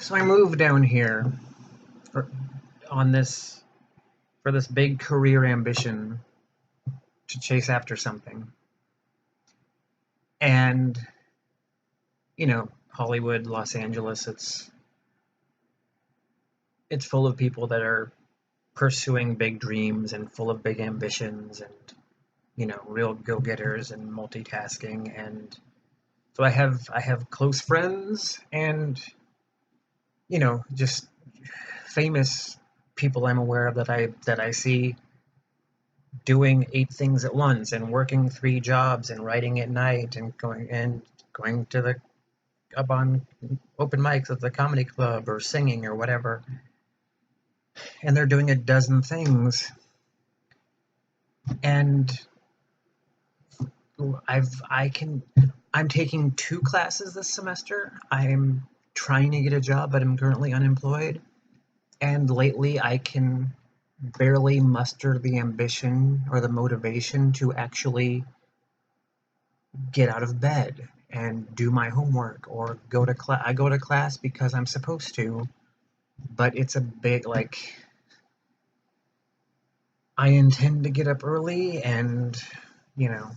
So I moved down here for, on this for this big career ambition to chase after something. And Hollywood, Los Angeles, it's full of people that are pursuing big dreams and full of big ambitions and real go-getters and multitasking. And so I have close friends and just famous people I'm aware of that I see doing 8 things at once and working 3 jobs and writing at night and going to the up on open mics at the comedy club or singing or whatever, and they're doing a dozen things. And I'm taking 2 classes this semester. I'm trying to get a job, but I'm currently unemployed. And lately I can barely muster the ambition or the motivation to actually get out of bed and do my homework or go to class. I go to class because I'm supposed to, but it's a big, like, I intend to get up early and, you know,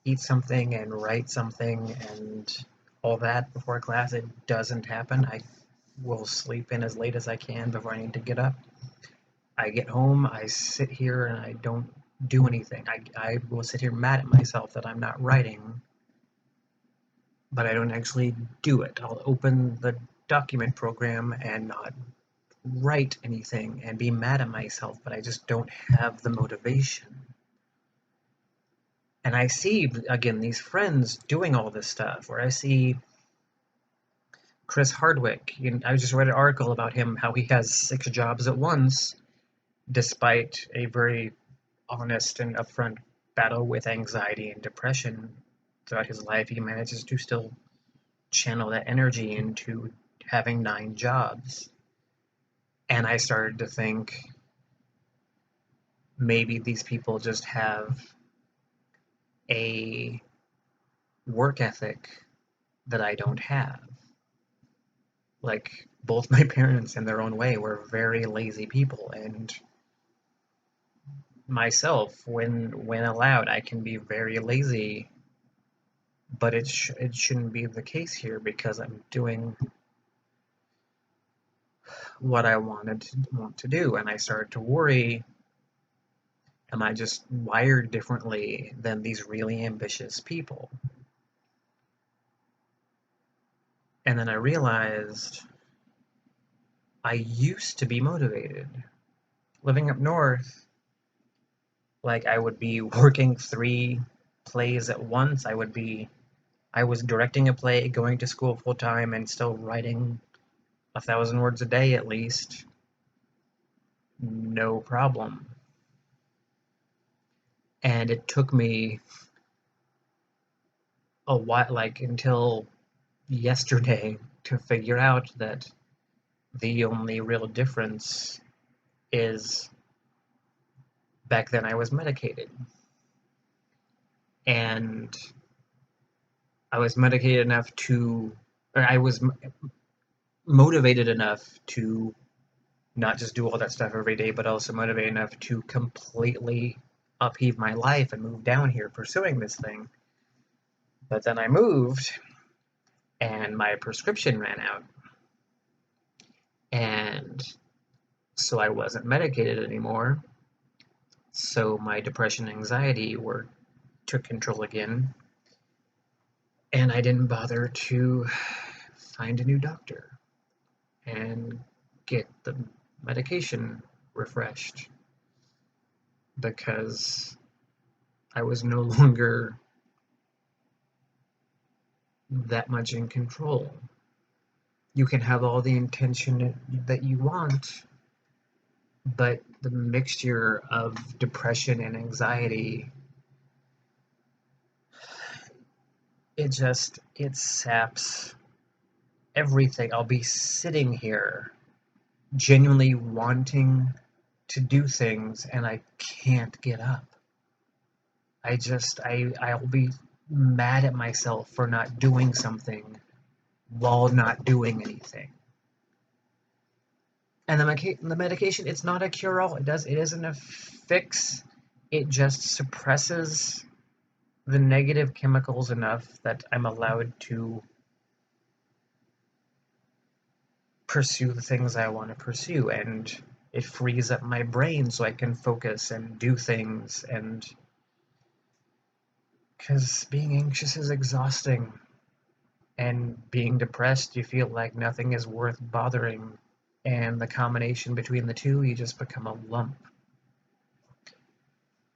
eat something and write something and all that before class. It doesn't happen. I will sleep in as late as I can before I need to get up. I get home, I sit here and I don't do anything. I will sit here mad at myself that I'm not writing, but I don't actually do it. I'll open the document program and not write anything and be mad at myself, but I just don't have the motivation. And I see, again, these friends doing all this stuff, or I see Chris Hardwick. I just read an article about him, how he has 6 jobs at once, despite a very honest and upfront battle with anxiety and depression throughout his life. He manages to still channel that energy into having 9 jobs. And I started to think maybe these people just have a work ethic that I don't have. Like, both my parents, in their own way, were very lazy people, and myself, when allowed, I can be very lazy, but it shouldn't be the case here because I'm doing what I want to do, and I started to worry, am I just wired differently than these really ambitious people? And then I realized I used to be motivated. Living up north, like, I would be working 3 plays at once. I was directing a play, going to school full time, and still writing 1,000 words a day at least. No problem. And it took me a while, like until yesterday, to figure out that the only real difference is back then I was medicated. And I was medicated enough to, or I was motivated enough to not just do all that stuff every day, but also motivated enough to completely upheave my life and move down here pursuing this thing. But then I moved and my prescription ran out. And so I wasn't medicated anymore. So my depression and anxiety took control again. And I didn't bother to find a new doctor and get the medication refreshed because I was no longer that much in control. You can have all the intention that you want, but the mixture of depression and anxiety, it saps everything. I'll be sitting here genuinely wanting to do things and I can't get up. I'll be mad at myself for not doing something while not doing anything. And the medication, it's not a cure-all. It isn't a fix. It just suppresses the negative chemicals enough that I'm allowed to pursue the things I want to pursue, and it frees up my brain so I can focus and do things. And because being anxious is exhausting, and being depressed, you feel like nothing is worth bothering, and the combination between the two, you just become a lump.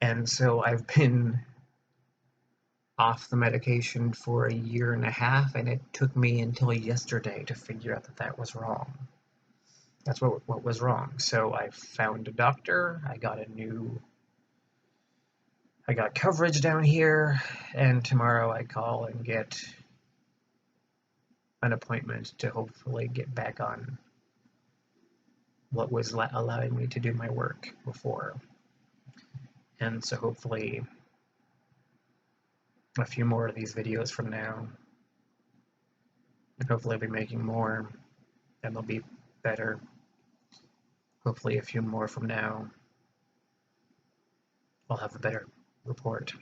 And so I've been off the medication for a year and a half, and it took me until yesterday to figure out that that was wrong. That's what was wrong. So I found a doctor. I got coverage down here, and tomorrow I call and get an appointment to hopefully get back on what was allowing me to do my work before. And so hopefully a few more of these videos from now, and hopefully I'll be making more, and they'll be better. Hopefully a few more from now, I'll have a better report.